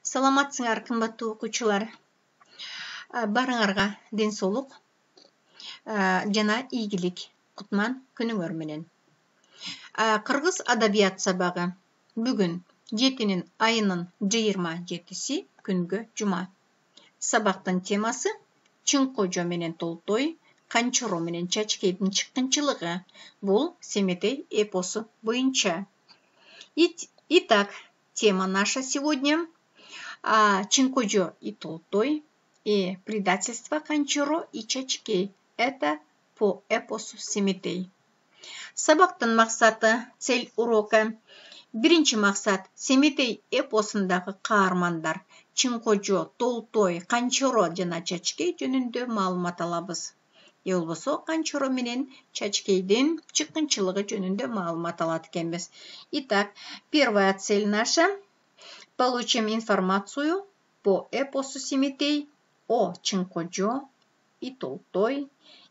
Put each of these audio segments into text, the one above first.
Саламатсыңар, кымбаттуу окуучулар. Барыңарга денсаулык жана ийгилик кутман күнүңөр менен. Кыргыз адабият сабагы бүгүн 7 27 күнгө жума. Сабактын темасы Чыңкожо менен Толтой, Канчоро менен Чачкейдин чыккынчылыгы. Бул Семетей эпосу боюнча. Итак, тема наша сегодня Чыңкожо и Толтой и предательство Канчоро и Чачкей. Это по эпосу Семетей. Сабактын максаты, цель урока. Биринчи максат Семетей эпосундагы каармандар Чыңкожо, Толтой, Канчоро жана Чачкей жөнүндө маалымат алабыз. Же болбосо Канчоро менен Чачкейдин чыккынчылыгы жөнүндө маалымат алат экенбиз. Итак, первая цель наша. Получим информацию по эпосу Семетей о Чыңкожо и Толтой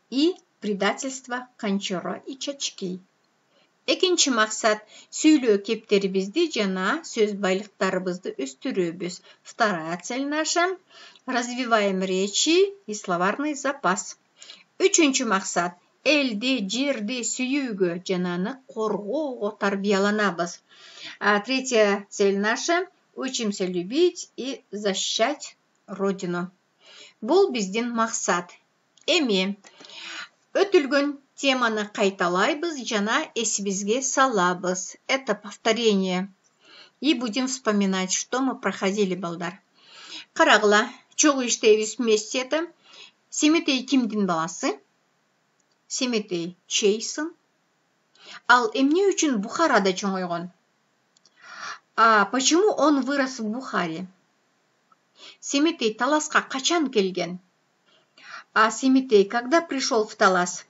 и предательство Канчоро и Чачкей. Экинчи максат сүйлөө кептерибизди жана сөз байлыктарыбызды өстүрөбүз. Вторая цель наша развиваем речи и словарный запас. Үчүнчү максат элди, жерди сүйүүгө жана аны коргоого тарбияланабыз. Третья цель наша учимся любить и защищать родину. Бул биздин максат. Эми өтүлгөн теманы кайталайбыз жана эсибизге салабыз. Это повторение. И будем вспоминать, что мы проходили, балдар. Карагыла, чогуу иштейбиз вместе это. Семетей кимдин баласы? Семетей чей сын? Ал эмне үчүн Бухарада чоңойгон? Почему он вырос в Бухаре? Семетей Таласка качан келген? Семетей когда пришел в Талас?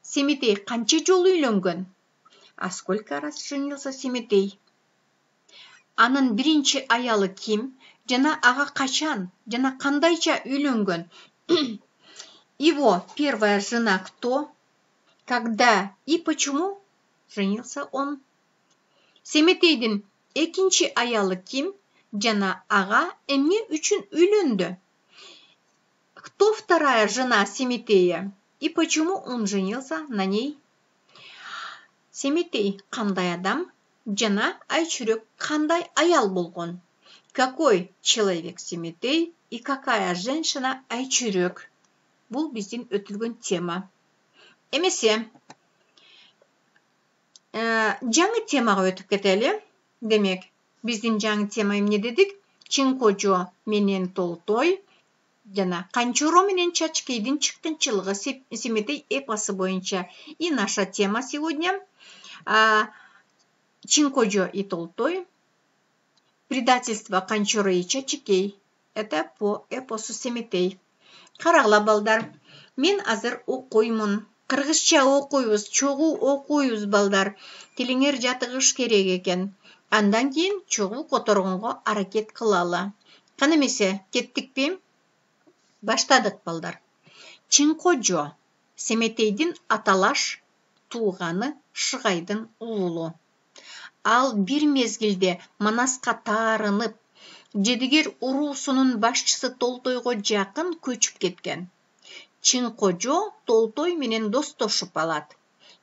Семетей канча жолу үйлөнгөн? Сколько раз женился Семетей? Анын биринчи аялы ким? Жана ага качан? Жана кандайча үйлөнгөн? Его первая жена кто? Когда и почему женился он? Семетейдин экинчи аялы ким? Жана ага эмне үчүн үйлөндү? Кто вторая жена Семетея? И почему он женился на ней? Семетей кандай адам? Жана Айчүрөк кандай аял болгон? Какой человек Семетей и какая женщина Айчүрөк? Бул биздин өтүлгөн тема. Эмесе жаңы темага өтүп кетели. Демек, биздин жаңы тема эмне дедик? Чыңкожо менен Толтой жана Канчоро менен Чачкейдин чыккынчылыгы Семетей эпосу боюнча. И наша тема сегодня Чыңкожо и Толтой, предательство Канчоро и Чачкей. Это по эпосу Семетей. Карагыла, балдар, мен азыр окуймун. Кыргызча окуйбуз, чогуу окуйбуз, балдар. Тилиңер жатыгыш керек экен. Андан кийин чогуу которгонго аракет кылалы. Кана эмесе, кеттикпи? Баштадык, балдар. Чыңкожо Семетейдин аталаш тууганы Шыгайдын уулу. Ал бир мезгилде Манаска таарынып, Жедигер уруусунун башчысы Толтойго жакын көчүп кеткен. Чыңкожо Толтой менен достошуп алат.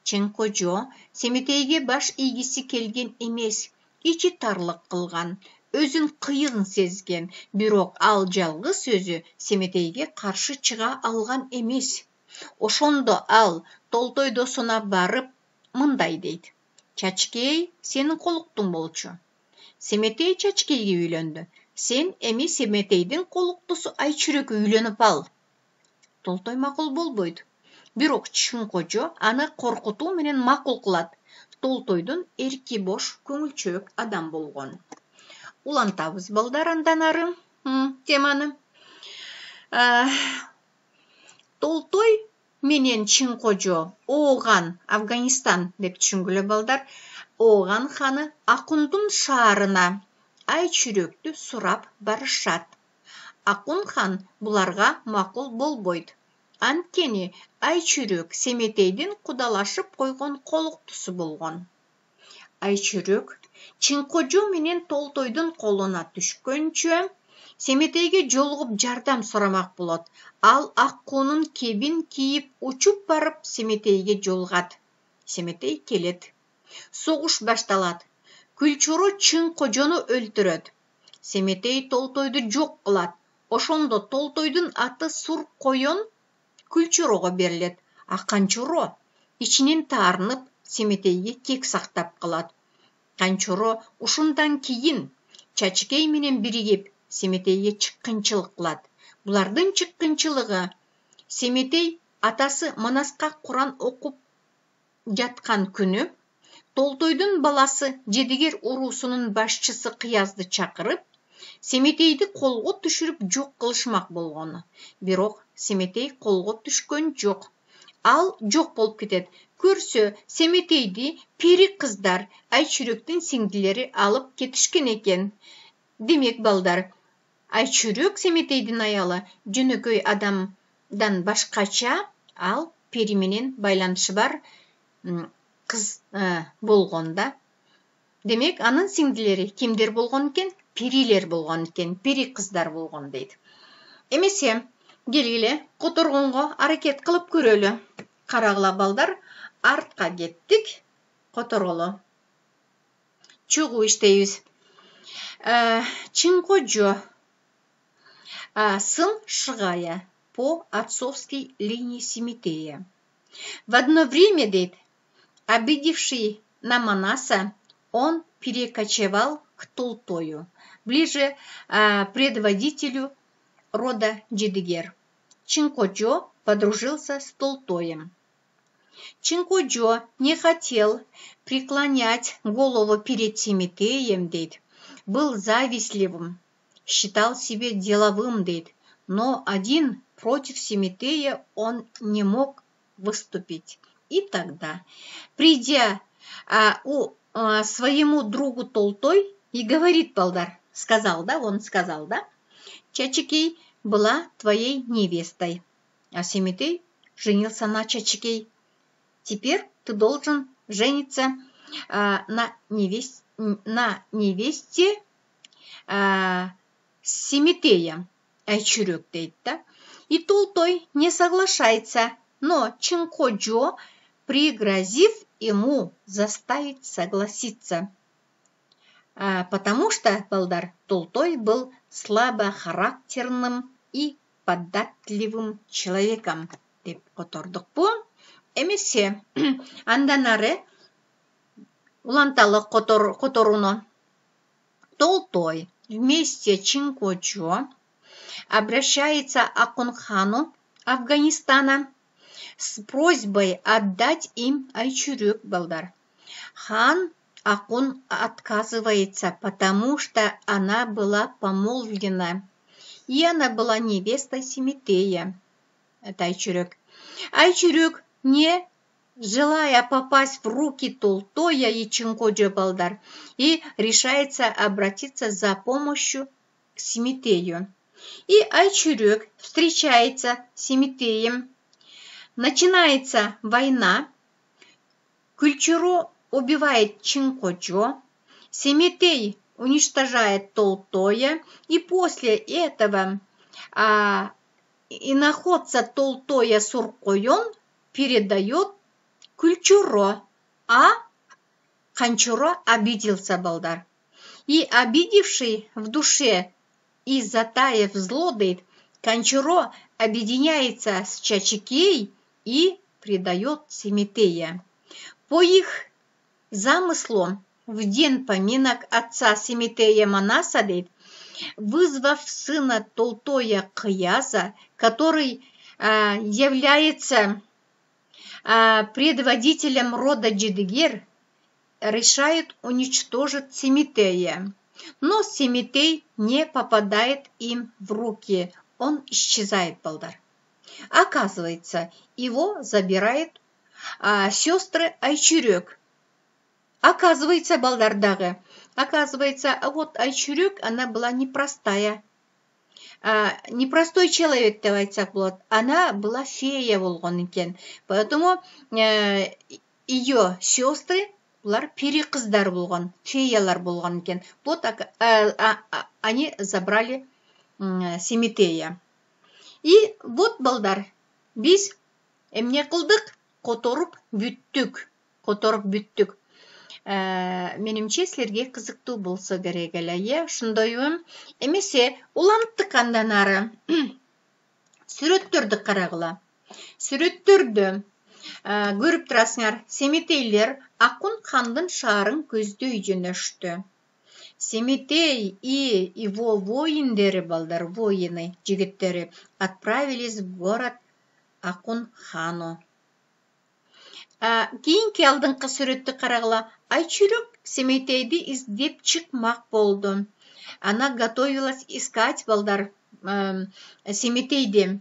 Чыңкожо Семетейге баш ийгиси келген эмес, ичи тарлык кылган, өзүн кыйын сезген, бирок ал жалгыз өзү Семетейге каршы чыга алган эмес. Ошондо ал Толтой досуна барып мындай дейт: Чачкей сенин колуктуң болчу. Семетей Чачкейге үйлөндү. Сен эми Семетейдин колуктусу Айчүрөккө үйлөнүп ал. Толтой макул болбойт. Бирок Чыңкожо аны коркутуу менен макул кылат. Толтойдун эрки бош, көңүлчөөк адам болгон. Улантабыз, балдар, андан ары теманы. Толтой менен Чыңкожо Ооган, Афганистан деп түшүнгүлө, балдар. Ооган ханы Акундун шаарына Айчүрөктү сурап барышат. Акун хан буларга макул болбойт. Анткени Айчүрөк Семетейдин кудалашып койгон колуктусу болгон. Айчүрөк Чынкожо менен Толтойдун колуна түшкөнчө Семетейге жолугуп жардам сурамак болот. Ал Аккуунун кебин кийип учуп барып Семетейге жолугат. Семетей келет. Согуш башталат. Күлчүрө Чынкожону өлтүрөт. Семетей Толтойду жок кылат. Ошондо Толтойдун аты Сур Койон Күлчүрөгө берилет. А Канчоро ичинен таарынып Семетейге кек сактап калат. Канчоро ушундан кийин Чачыкей менен биригип Семетейге чыккынчылык кылат. Булардын чыккынчылыгы Семетей атасы Манаска Куран окуп жаткан күнү Толтойдун баласы Жедигер уруусунун башчысы Кыязды чакырып, Семетейди колго түшүрүп жок кылышмак болгону. Бирок Семетей колго түшкөн жок. Ал жок болуп кетет. Көрсө Семетейди пери кыздар Айчүрөктүн сиңдилери алып кетишкен экен. Демек балдар, Айчүрөк Семетейдин аялы жөнөкөй адамдан башкача, ал пери менен байланышы бар кыз болгон да. Демек анын сиңдилери кимдер болгон экен? Перилер болгон экен, пери кыздар болгон дейт. Эмесе келгиле которгонго аракет кылып көрөлү. Карагыла балдар, артка кеттик, которголу. Чогуу иштейбиз. Чынкожо, сын Шыгая по отцовской линии Семетея. В одно время, дейт, обидевший на Манаса, он перекочевал к Толтою, ближе предводителю рода Жедигер. Чынкожо подружился с Толтоем. Чынкожо не хотел преклонять голову перед Семетеем, дейт, был завистливым, считал себя деловым, дейт, но один против Семетея он не мог выступить. И тогда, придя своему другу Толтой и говорит, балдар, он сказал, Чачыкей была твоей невестой, а Семетей женился на Чачыкей. Теперь ты должен жениться на невесте Семетея, Айчүрөк, дейт, да? И Толтой не соглашается, но Чынкожо, пригрозив ему заставить согласиться. Потому что, балдар, Толтой был слабохарактерным и податливым человеком, деп котордук бу. Эмесе, андан ары уланталы которуну. Толтой вместе Чынкожо обращается к Акунхану Афганистана с просьбой отдать им Айчүрөк, балдар. Хан Акун отказывается, потому что она была помолвлена, и она была невестой Семетея. Это Айчүрөк. Айчүрөк, не желая попасть в руки Толтоя и Чынкожо, балдар, и решается обратиться за помощью к Семетею. И Айчүрөк встречается с Семетеем. Начинается война. Күлчүрө убивает Чынкожо. Семетей уничтожает Толтоя. И после этого иноходца Толтоя Сур Койон передает Күлчүрө. А Канчоро обиделся, балдар. И обидевший в душе и затаив зло, дейт, Канчоро объединяется с Чачыкей и предает Семетея. По их замыслу, в день поминок отца Семетея Манаса, дейт, вызвав сына Толтоя Кыяза, который является предводителем рода Жедигер, решает уничтожить Семетея. Но Семетей не попадает им в руки. Он исчезает, балдар. Оказывается, его забирает сестры Айчүрөк. Оказывается, балдардагы. Оказывается, вот Айчүрөк, она была непростая. Непростой человек, деп айтсак болот. Она была фея болгон экен. Поэтому ее сестры Бұлар пери қыздар болған, феялар болған екен. Вот они забрали Семетея. И вот балдар, біз эмне қылдық? Которып бүттік. Менімше сілерге қызықты болса керек әлі. Шындайым. Емесе, уланттық андан ары. Сүрөттөрдү қарағыла. Сүрөттөрдү көріп тұрасыңар. Семетейлер Акун хандын шарын көздөй жөнөштү. Семетей и его воиндері балдар, воины, жігіттері, отправились в город Акун хану. Кейінки алдыңқы сүрөттү қарағыла. Айчүрек Семетейді издеп чыкмак болду. Она готовилась искать балдар Семетейді.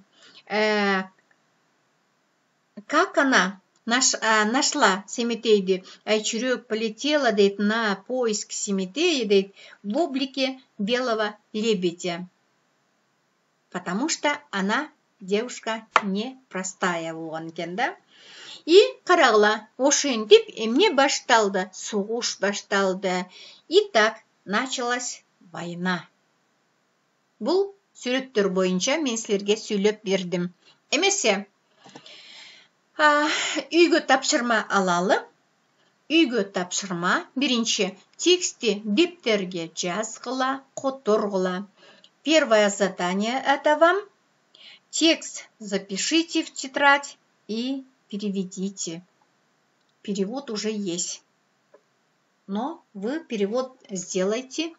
Как она нашла Семетейді? Айчүрек полетела, дейт, на поиск Семетея, дейт, в облике белого лебедя. Потому что она девушка непростая болған екен, да? И қарағыла, ошентип эмне башталды, соғыш башталды. И так началась война. Бұл сүрөттөр бойынша мен сілерге сөйлеп бердім. Эмесе, үйгө тапшырма алалы. Үйгө тапшырма, биринчи, тексти дептерге жазгыла, которгыла. Первое задание это вам. Текст запишите в тетрадь и переведите. Перевод уже есть. Но вы перевод сделайте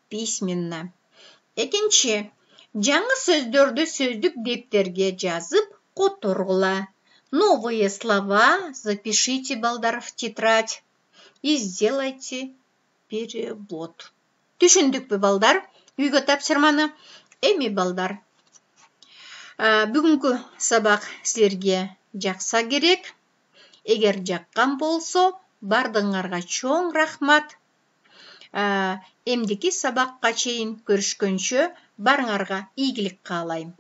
письменно. Экинчи, жаңы сөздөрдү сөздүк дептерге жазып, которгыла. Новые слова запишите, балдар, в тетрадь и сделайте перевод. Түшүндүкпү, балдар? Үйгө тапшырманы. Эми, балдар, бүгүнкү сабак силерге жакса керек. Эгер жаккан болсо, бардыңарга чоң рахмат. Эмдики сабакка чейин көрүшкөнчө барыңарга ийгилик каалайм.